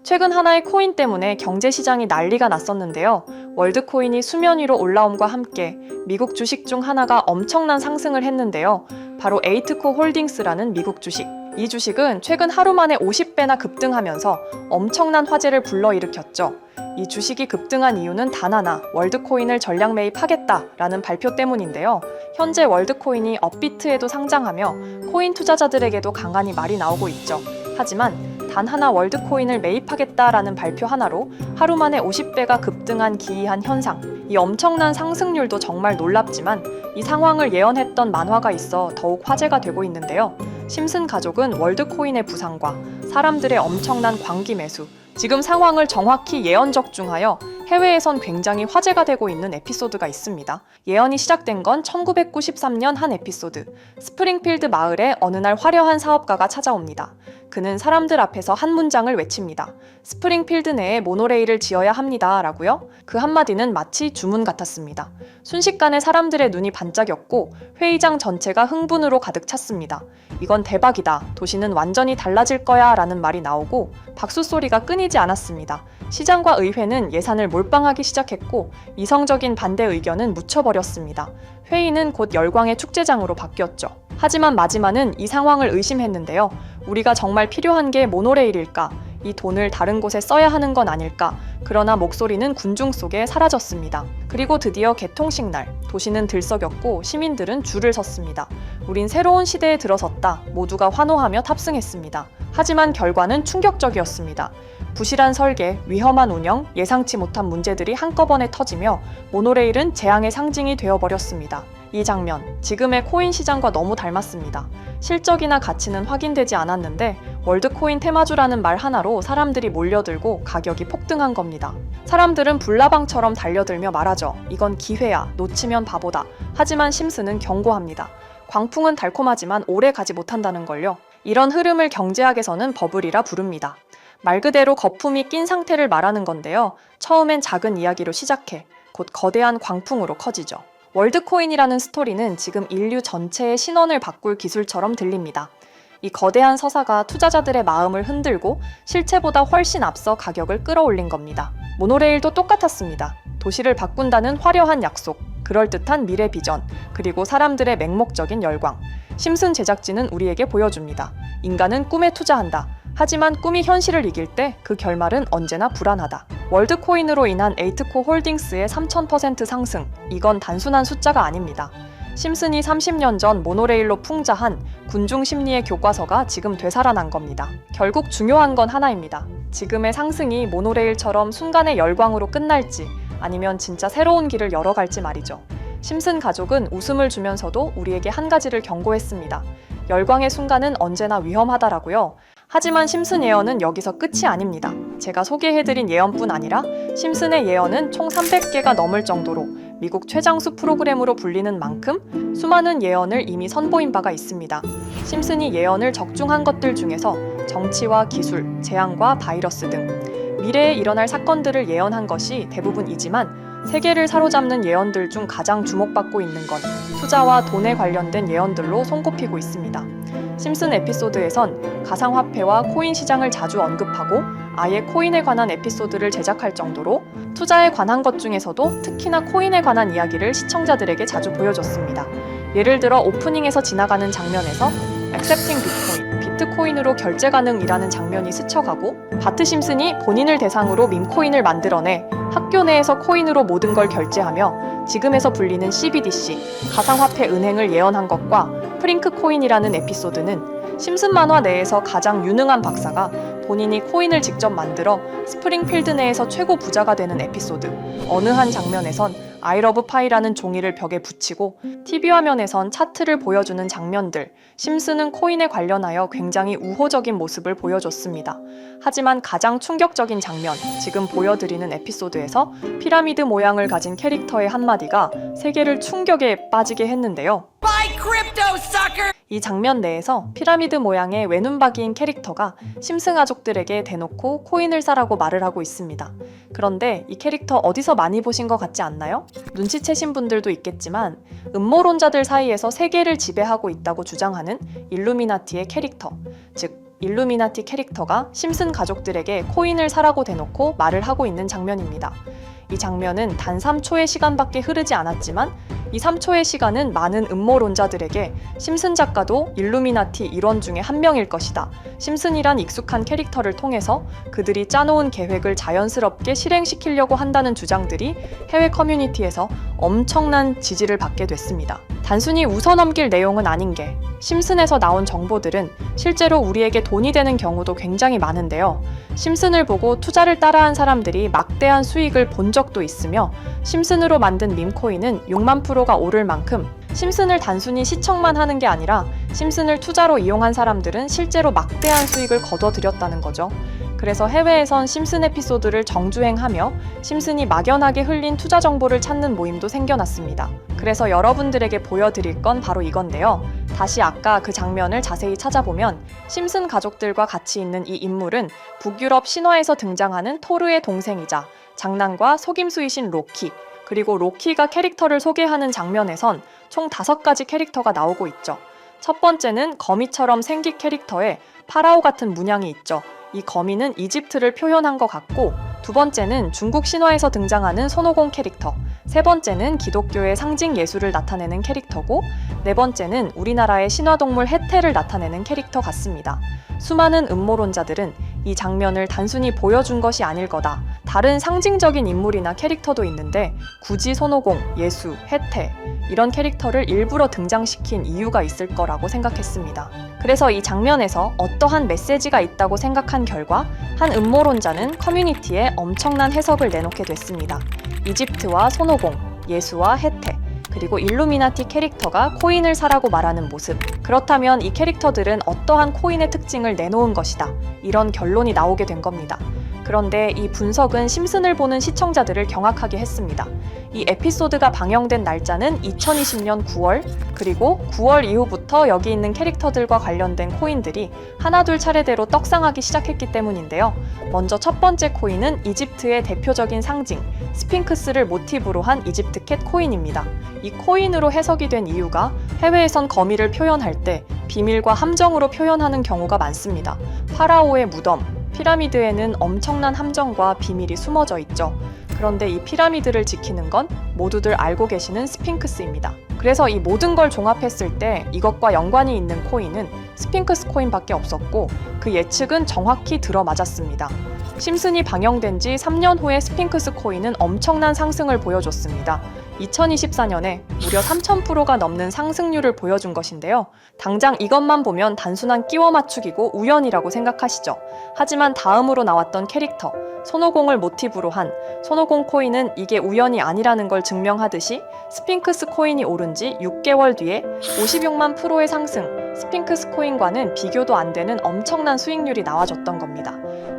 최근 하나의 코인 때문에 경제 시장이 난리가 났었는데요. 월드코인이 수면 위로 올라옴과 함께 미국 주식 중 하나가 엄청난 상승을 했는데요. 바로 에이트코 홀딩스라는 미국 주식. 이 주식은 최근 하루 만에 50배나 급등하면서 엄청난 화제를 불러일으켰죠. 이 주식이 급등한 이유는 단 하나, 월드코인을 전량 매입하겠다라는 발표 때문인데요. 현재 월드코인이 업비트에도 상장하며 코인 투자자들에게도 강하니 말이 나오고 있죠. 하지만 단 하나 월드코인을 매입하겠다라는 발표 하나로 하루 만에 50배가 급등한 기이한 현상. 이 엄청난 상승률도 정말 놀랍지만 이 상황을 예언했던 만화가 있어 더욱 화제가 되고 있는데요. 심슨 가족은 월드코인의 부상과 사람들의 엄청난 광기 매수, 지금 상황을 정확히 예언 적중하여 해외에선 굉장히 화제가 되고 있는 에피소드가 있습니다. 예언이 시작된 건 1993년 한 에피소드. 스프링필드 마을에 어느 날 화려한 사업가가 찾아옵니다. 그는 사람들 앞에서 한 문장을 외칩니다. 스프링필드 내에 모노레일을 지어야 합니다. 라고요? 그 한마디는 마치 주문 같았습니다. 순식간에 사람들의 눈이 반짝였고 회의장 전체가 흥분으로 가득 찼습니다. 이건 대박이다. 도시는 완전히 달라질 거야. 라는 말이 나오고 박수 소리가 끊이지 않았습니다. 시장과 의회는 예산을 몰빵하기 시작했고 이성적인 반대 의견은 묻혀버렸습니다. 회의는 곧 열광의 축제장으로 바뀌었죠. 하지만 마지막은 이 상황을 의심했는데요. 우리가 정말 필요한 게 모노레일일까? 이 돈을 다른 곳에 써야 하는 건 아닐까? 그러나 목소리는 군중 속에 사라졌습니다. 그리고 드디어 개통식 날, 도시는 들썩였고 시민들은 줄을 섰습니다. 우린 새로운 시대에 들어섰다. 모두가 환호하며 탑승했습니다. 하지만 결과는 충격적이었습니다. 부실한 설계, 위험한 운영, 예상치 못한 문제들이 한꺼번에 터지며 모노레일은 재앙의 상징이 되어버렸습니다. 이 장면, 지금의 코인 시장과 너무 닮았습니다. 실적이나 가치는 확인되지 않았는데 월드코인 테마주라는 말 하나로 사람들이 몰려들고 가격이 폭등한 겁니다. 사람들은 불나방처럼 달려들며 말하죠. 이건 기회야. 놓치면 바보다. 하지만 심슨은 경고합니다. 광풍은 달콤하지만 오래 가지 못한다는 걸요. 이런 흐름을 경제학에서는 버블이라 부릅니다. 말 그대로 거품이 낀 상태를 말하는 건데요. 처음엔 작은 이야기로 시작해 곧 거대한 광풍으로 커지죠. 월드코인이라는 스토리는 지금 인류 전체의 신원을 바꿀 기술처럼 들립니다. 이 거대한 서사가 투자자들의 마음을 흔들고 실체보다 훨씬 앞서 가격을 끌어올린 겁니다. 모노레일도 똑같았습니다. 도시를 바꾼다는 화려한 약속, 그럴듯한 미래 비전, 그리고 사람들의 맹목적인 열광. 심슨 제작진은 우리에게 보여줍니다. 인간은 꿈에 투자한다. 하지만 꿈이 현실을 이길 때 그 결말은 언제나 불안하다. 월드코인으로 인한 에이트코 홀딩스의 3000% 상승, 이건 단순한 숫자가 아닙니다. 심슨이 30년 전 모노레일로 풍자한 군중 심리의 교과서가 지금 되살아난 겁니다. 결국 중요한 건 하나입니다. 지금의 상승이 모노레일처럼 순간의 열광으로 끝날지 아니면 진짜 새로운 길을 열어갈지 말이죠. 심슨 가족은 웃음을 주면서도 우리에게 한 가지를 경고했습니다. 열광의 순간은 언제나 위험하다라고요. 하지만 심슨 예언은 여기서 끝이 아닙니다. 제가 소개해드린 예언뿐 아니라 심슨의 예언은 총 300개가 넘을 정도로 미국 최장수 프로그램으로 불리는 만큼 수많은 예언을 이미 선보인 바가 있습니다. 심슨이 예언을 적중한 것들 중에서 정치와 기술, 재앙과 바이러스 등 미래에 일어날 사건들을 예언한 것이 대부분이지만 세계를 사로잡는 예언들 중 가장 주목받고 있는 건 투자와 돈에 관련된 예언들로 손꼽히고 있습니다. 심슨 에피소드에선 가상화폐와 코인 시장을 자주 언급하고 아예 코인에 관한 에피소드를 제작할 정도로 투자에 관한 것 중에서도 특히나 코인에 관한 이야기를 시청자들에게 자주 보여줬습니다. 예를 들어 오프닝에서 지나가는 장면에서 Accepting Bitcoin, 비트코인으로 결제 가능이라는 장면이 스쳐가고 바트 심슨이 본인을 대상으로 밈코인을 만들어내 학교 내에서 코인으로 모든 걸 결제하며 지금에서 불리는 CBDC, 가상화폐 은행을 예언한 것과 프링크 코인이라는 에피소드는 심슨 만화 내에서 가장 유능한 박사가 본인이 코인을 직접 만들어 스프링필드 내에서 최고 부자가 되는 에피소드. 어느 한 장면에선 I love pie라는 종이를 벽에 붙이고 TV 화면에선 차트를 보여주는 장면들. 심슨은 코인에 관련하여 굉장히 우호적인 모습을 보여줬습니다. 하지만 가장 충격적인 장면, 지금 보여드리는 에피소드에서 피라미드 모양을 가진 캐릭터의 한마디가 세계를 충격에 빠지게 했는데요. 이 장면 내에서 피라미드 모양의 외눈박이인 캐릭터가 심슨 가족들에게 대놓고 코인을 사라고 말을 하고 있습니다. 그런데 이 캐릭터 어디서 많이 보신 것 같지 않나요? 눈치채신 분들도 있겠지만 음모론자들 사이에서 세계를 지배하고 있다고 주장하는 일루미나티의 캐릭터, 즉 일루미나티 캐릭터가 심슨 가족들에게 코인을 사라고 대놓고 말을 하고 있는 장면입니다. 이 장면은 단 3초의 시간밖에 흐르지 않았지만 이 3초의 시간은 많은 음모론자들에게 심슨 작가도 일루미나티 일원 중에 한 명일 것이다. 심슨이란 익숙한 캐릭터를 통해서 그들이 짜놓은 계획을 자연스럽게 실행시키려고 한다는 주장들이 해외 커뮤니티에서 엄청난 지지를 받게 됐습니다. 단순히 웃어넘길 내용은 아닌 게 심슨에서 나온 정보들은 실제로 우리에게 돈이 되는 경우도 굉장히 많은데요. 심슨을 보고 투자를 따라한 사람들이 막대한 수익을 본 적도 있으며 심슨으로 만든 밈코인은 6만 프로가 오를 만큼 심슨을 단순히 시청만 하는 게 아니라 심슨을 투자로 이용한 사람들은 실제로 막대한 수익을 거둬들였다는 거죠. 그래서 해외에선 심슨 에피소드를 정주행하며 심슨이 막연하게 흘린 투자 정보를 찾는 모임도 생겨났습니다. 그래서 여러분들에게 보여드릴 건 바로 이건데요. 다시 아까 그 장면을 자세히 찾아보면 심슨 가족들과 같이 있는 이 인물은 북유럽 신화에서 등장하는 토르의 동생이자 장난과 속임수이신 로키, 그리고 로키가 캐릭터를 소개하는 장면에선 총 5가지 캐릭터가 나오고 있죠. 첫 번째는 거미처럼 생긴 캐릭터에 파라오 같은 문양이 있죠. 이 거미는 이집트를 표현한 것 같고, 두 번째는 중국 신화에서 등장하는 손오공 캐릭터, 세 번째는 기독교의 상징 예수를 나타내는 캐릭터고, 네 번째는 우리나라의 신화동물 해태를 나타내는 캐릭터 같습니다. 수많은 음모론자들은 이 장면을 단순히 보여준 것이 아닐 거다. 다른 상징적인 인물이나 캐릭터도 있는데 굳이 손오공, 예수, 해태 이런 캐릭터를 일부러 등장시킨 이유가 있을 거라고 생각했습니다. 그래서 이 장면에서 어떠한 메시지가 있다고 생각한 결과 한 음모론자는 커뮤니티에 엄청난 해석을 내놓게 됐습니다. 이집트와 손오공, 예수와 해태, 그리고 일루미나티 캐릭터가 코인을 사라고 말하는 모습. 그렇다면 이 캐릭터들은 어떠한 코인의 특징을 내놓은 것이다. 이런 결론이 나오게 된 겁니다. 그런데 이 분석은 심슨을 보는 시청자들을 경악하게 했습니다. 이 에피소드가 방영된 날짜는 2020년 9월, 그리고 9월 이후부터 여기 있는 캐릭터들과 관련된 코인들이 하나둘 차례대로 떡상하기 시작했기 때문인데요. 먼저 첫 번째 코인은 이집트의 대표적인 상징, 스핑크스를 모티브로 한 이집트 캣 코인입니다. 이 코인으로 해석이 된 이유가 해외에선 거미를 표현할 때 비밀과 함정으로 표현하는 경우가 많습니다. 파라오의 무덤, 피라미드에는 엄청난 함정과 비밀이 숨어져 있죠. 그런데 이 피라미드를 지키는 건 모두들 알고 계시는 스핑크스입니다. 그래서 이 모든 걸 종합했을 때 이것과 연관이 있는 코인은 스핑크스 코인밖에 없었고 그 예측은 정확히 들어맞았습니다. 심슨이 방영된 지 3년 후에 스핑크스 코인은 엄청난 상승을 보여줬습니다. 2024년에 무려 3000%가 넘는 상승률을 보여준 것인데요. 당장 이것만 보면 단순한 끼워 맞추기고 우연이라고 생각하시죠. 하지만 다음으로 나왔던 캐릭터, 손오공을 모티브로 한 손오공 코인은 이게 우연이 아니라는 걸 증명하듯이 스핑크스 코인이 오른 지 6개월 뒤에 56만 프로의 상승, 스핑크스 코인과는 비교도 안 되는 엄청난 수익률이 나와줬던 겁니다.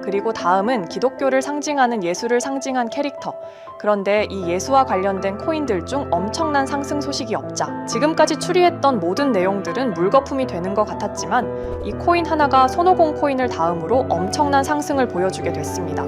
그리고 다음은 기독교를 상징하는 예수를 상징한 캐릭터. 그런데 이 예수와 관련된 코인들 중 엄청난 상승 소식이 없자 지금까지 추리했던 모든 내용들은 물거품이 되는 것 같았지만 이 코인 하나가 손오공 코인을 다음으로 엄청난 상승을 보여주게 됐습니다.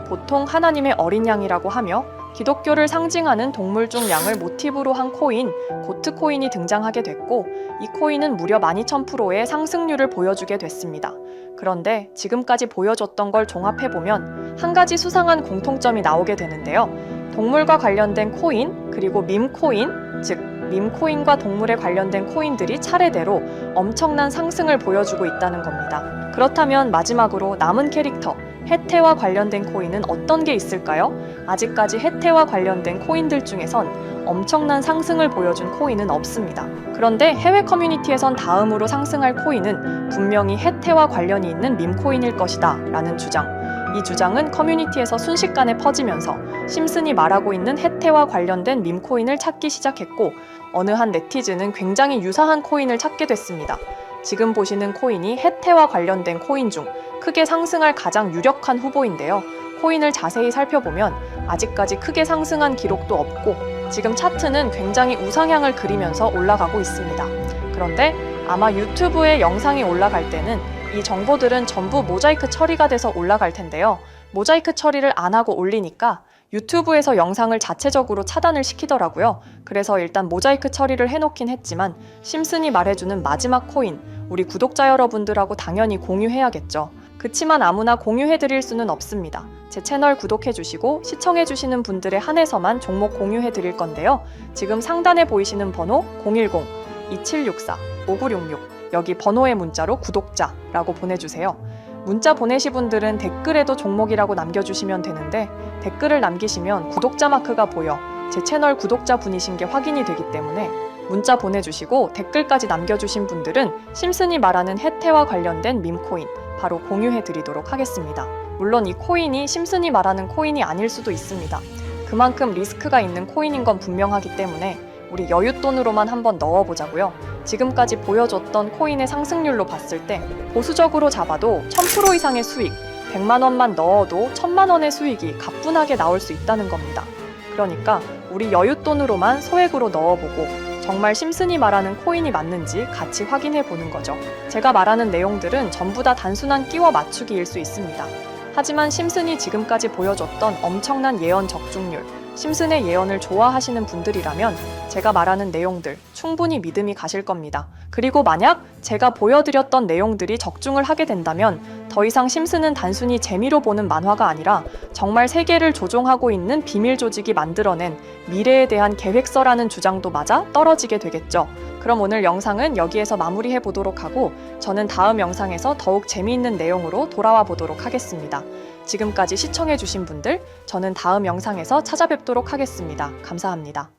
보통 하나님의 어린 양이라고 하며 기독교를 상징하는 동물 중 양을 모티브로 한 코인, 고트 코인이 등장하게 됐고 이 코인은 무려 12,000%의 상승률을 보여주게 됐습니다. 그런데 지금까지 보여줬던 걸 종합해보면 한 가지 수상한 공통점이 나오게 되는데요. 동물과 관련된 코인, 그리고 밈코인, 즉 밈코인과 동물에 관련된 코인들이 차례대로 엄청난 상승을 보여주고 있다는 겁니다. 그렇다면 마지막으로 남은 캐릭터, 해태와 관련된 코인은 어떤 게 있을까요? 아직까지 해태와 관련된 코인들 중에선 엄청난 상승을 보여준 코인은 없습니다. 그런데 해외 커뮤니티에선 다음으로 상승할 코인은 분명히 해태와 관련이 있는 밈코인일 것이다 라는 주장. 이 주장은 커뮤니티에서 순식간에 퍼지면서 심슨이 말하고 있는 해태와 관련된 밈코인을 찾기 시작했고 어느 한 네티즌은 굉장히 유사한 코인을 찾게 됐습니다. 지금 보시는 코인이 해태와 관련된 코인 중 크게 상승할 가장 유력한 후보인데요. 코인을 자세히 살펴보면 아직까지 크게 상승한 기록도 없고 지금 차트는 굉장히 우상향을 그리면서 올라가고 있습니다. 그런데 아마 유튜브에 영상이 올라갈 때는 이 정보들은 전부 모자이크 처리가 돼서 올라갈 텐데요. 모자이크 처리를 안 하고 올리니까 유튜브에서 영상을 자체적으로 차단을 시키더라고요. 그래서 일단 모자이크 처리를 해놓긴 했지만 심슨이 말해주는 마지막 코인, 우리 구독자 여러분들하고 당연히 공유해야겠죠. 그치만 아무나 공유해드릴 수는 없습니다. 제 채널 구독해주시고 시청해주시는 분들에 한해서만 종목 공유해드릴 건데요. 지금 상단에 보이시는 번호 010-2764-5966 여기 번호의 문자로 구독자라고 보내주세요. 문자 보내시 분들은 댓글에도 종목이라고 남겨주시면 되는데 댓글을 남기시면 구독자 마크가 보여 제 채널 구독자 분이신 게 확인이 되기 때문에 문자 보내주시고 댓글까지 남겨주신 분들은 심슨이 말하는 해태와 관련된 밈코인 바로 공유해드리도록 하겠습니다. 물론 이 코인이 심슨이 말하는 코인이 아닐 수도 있습니다. 그만큼 리스크가 있는 코인인 건 분명하기 때문에 우리 여윳돈으로만 한번 넣어보자고요. 지금까지 보여줬던 코인의 상승률로 봤을 때 보수적으로 잡아도 1000% 이상의 수익, 100만 원만 넣어도 1000만 원의 수익이 가뿐하게 나올 수 있다는 겁니다. 그러니까 우리 여윳돈으로만 소액으로 넣어보고 정말 심슨이 말하는 코인이 맞는지 같이 확인해 보는 거죠. 제가 말하는 내용들은 전부 다 단순한 끼워 맞추기일 수 있습니다. 하지만 심슨이 지금까지 보여줬던 엄청난 예언 적중률, 심슨의 예언을 좋아하시는 분들이라면 제가 말하는 내용들 충분히 믿음이 가실 겁니다. 그리고 만약 제가 보여드렸던 내용들이 적중을 하게 된다면 더 이상 심슨은 단순히 재미로 보는 만화가 아니라 정말 세계를 조종하고 있는 비밀 조직이 만들어낸 미래에 대한 계획서라는 주장도 맞아 떨어지게 되겠죠. 그럼 오늘 영상은 여기에서 마무리해 보도록 하고 저는 다음 영상에서 더욱 재미있는 내용으로 돌아와 보도록 하겠습니다. 지금까지 시청해 주신 분들, 저는 다음 영상에서 찾아뵙도록 하겠습니다. 감사합니다.